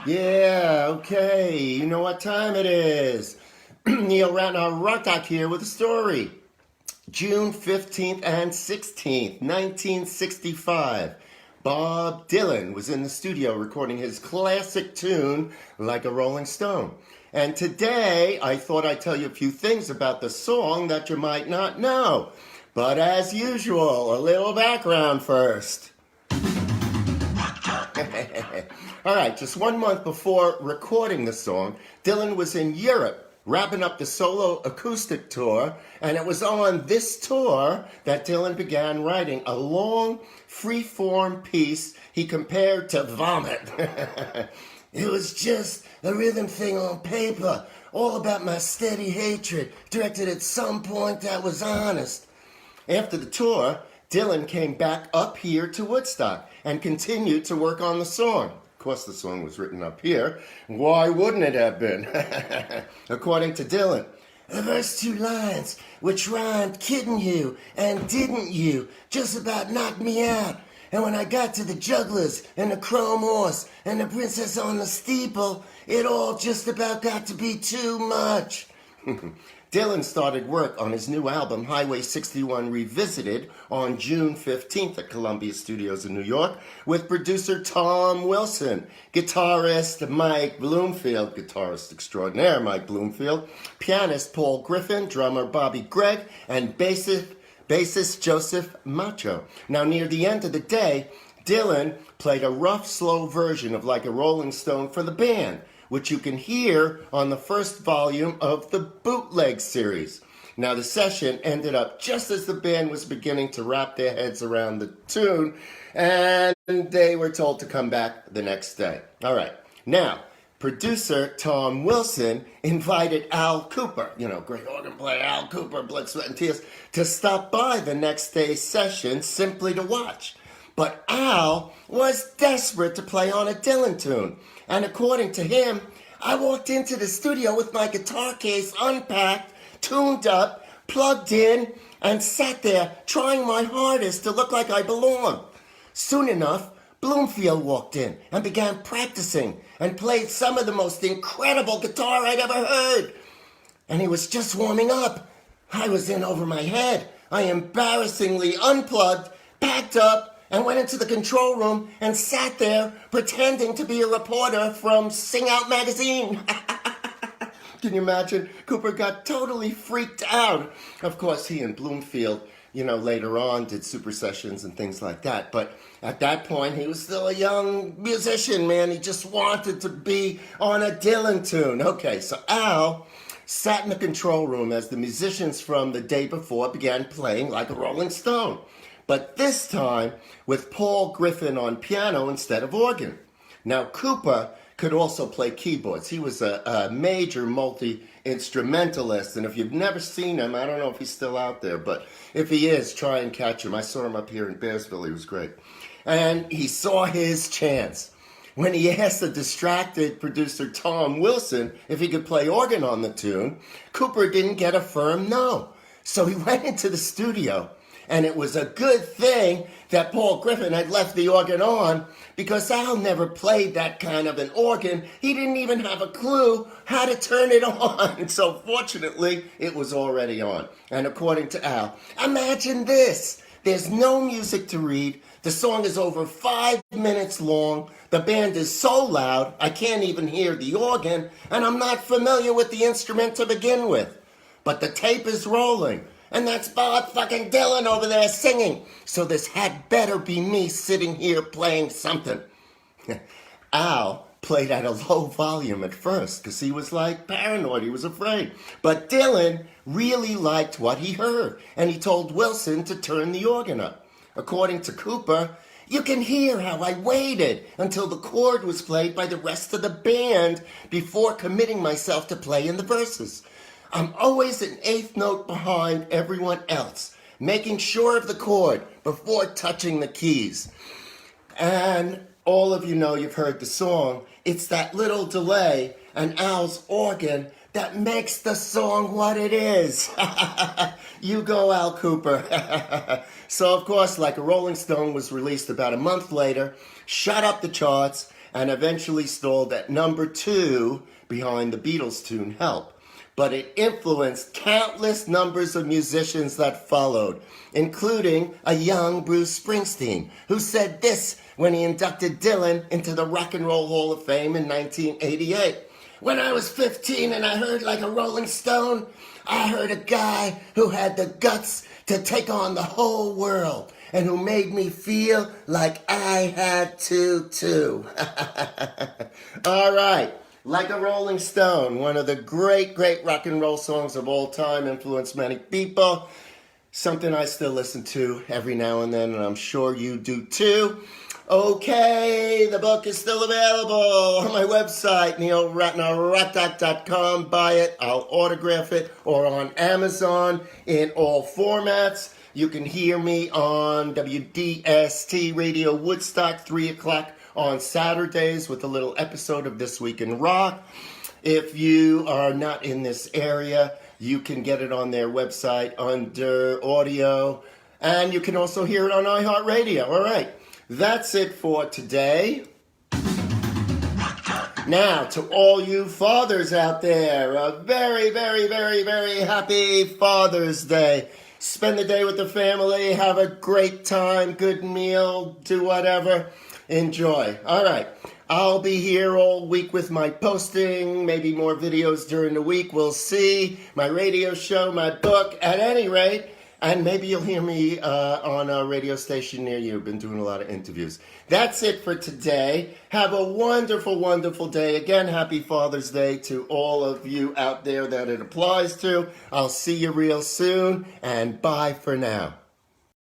Yeah, okay. You know what time it is. Neil Ratner Rock here with a story. June 15th and 16th, 1965. Bob Dylan was in the studio recording his classic tune, Like a Rolling Stone. And today, I thought I'd tell you a few things about the song that you might not know. But as usual, a little background first. All right, just 1 month before recording the song, Dylan was in Europe wrapping up the solo acoustic tour, and it was on this tour that Dylan began writing a long, free-form piece he compared to vomit. It was just a rhythm thing on paper, all about my steady hatred, directed at some point that was honest. After the tour, Dylan came back up here to Woodstock and continued to work on the song. Of course, the song was written up here. Why wouldn't it have been? According to Dylan, the first two lines, which rhymed kidding you and didn't you, just about knocked me out. And when I got to the jugglers and the chrome horse and the princess on the steeple, it all just about got to be too much. Dylan started work on his new album, Highway 61 Revisited, on June 15th at Columbia Studios in New York with producer Tom Wilson, guitarist Mike Bloomfield, guitarist extraordinaire Mike Bloomfield, pianist Paul Griffin, drummer Bobby Gregg, and bassist Joseph Macho. Now, near the end of the day, Dylan played a rough, slow version of Like a Rolling Stone for the band, which you can hear on the first volume of the Bootleg series. Now, the session ended up just as the band was beginning to wrap their heads around the tune, and they were told to come back the next day. All right. Now, producer Tom Wilson invited Al Cooper, great organ player Al Cooper, Blood, Sweat, and Tears, to stop by the next day's session simply to watch. But Al was desperate to play on a Dylan tune. And according to him, I walked into the studio with my guitar case unpacked, tuned up, plugged in, and sat there trying my hardest to look like I belonged. Soon enough, Bloomfield walked in and began practicing and played some of the most incredible guitar I'd ever heard. And he was just warming up. I was in over my head. I embarrassingly unplugged, packed up, and went into the control room and sat there pretending to be a reporter from Sing Out magazine. Can you imagine? Cooper got totally freaked out. Of course, he and Bloomfield, later on did super sessions and things like that. But at that point, he was still a young musician, man. He just wanted to be on a Dylan tune. Okay, so Al sat in the control room as the musicians from the day before began playing Like a Rolling Stone. But this time with Paul Griffin on piano instead of organ. Now, Cooper could also play keyboards. He was a major multi-instrumentalist, and if you've never seen him, I don't know if he's still out there, but if he is, try and catch him. I saw him up here in Bearsville. He was great. And he saw his chance. When he asked the distracted producer Tom Wilson if he could play organ on the tune, Cooper didn't get a firm no. So he went into the studio. And it was a good thing that Paul Griffin had left the organ on, because Al never played that kind of an organ. He didn't even have a clue how to turn it on. So fortunately, it was already on. And according to Al, imagine this. There's no music to read. The song is over 5 minutes long. The band is so loud, I can't even hear the organ, and I'm not familiar with the instrument to begin with. But the tape is rolling. And that's Bob fucking Dylan over there singing. So this had better be me sitting here playing something. Al played at a low volume at first because he was like paranoid. He was afraid. But Dylan really liked what he heard. And he told Wilson to turn the organ up. According to Cooper, you can hear how I waited until the chord was played by the rest of the band before committing myself to play in the verses. I'm always an eighth note behind everyone else, making sure of the chord before touching the keys. And all of you know, you've heard the song. It's that little delay and Al's organ that makes the song what it is. You go, Al Cooper. So, of course, Like a Rolling Stone was released about a month later, shot up the charts, and eventually stalled at number 2 behind the Beatles tune Help. But it influenced countless numbers of musicians that followed, including a young Bruce Springsteen, who said this when he inducted Dylan into the Rock and Roll Hall of Fame in 1988. When I was 15 and I heard like a Rolling Stone, I heard a guy who had the guts to take on the whole world and who made me feel like I had to too. All right. Like a Rolling Stone, one of the great rock and roll songs of all time, influenced many people. Something I still listen to every now and then, and I'm sure you do too. Okay, the book is still available on my website, neilratnarratak.com. Buy it, I'll autograph it, or on Amazon in all formats. You can hear me on WDST Radio Woodstock, 3 o'clock on Saturdays with a little episode of This Week in Rock. If you are not in this area, you can get it on their website under audio, and you can also hear it on iHeartRadio. All right, that's it for today. Now, to all you fathers out there, a very happy Father's Day. Spend the day with the family, have a great time, good meal, do whatever. Enjoy. All right. I'll be here all week with my posting, maybe more videos during the week. We'll see. My radio show, my book, at any rate. And maybe you'll hear me on a radio station near you. I've been doing a lot of interviews. That's it for today. Have a wonderful day. Again, happy Father's Day to all of you out there that it applies to. I'll see you real soon. And bye for now.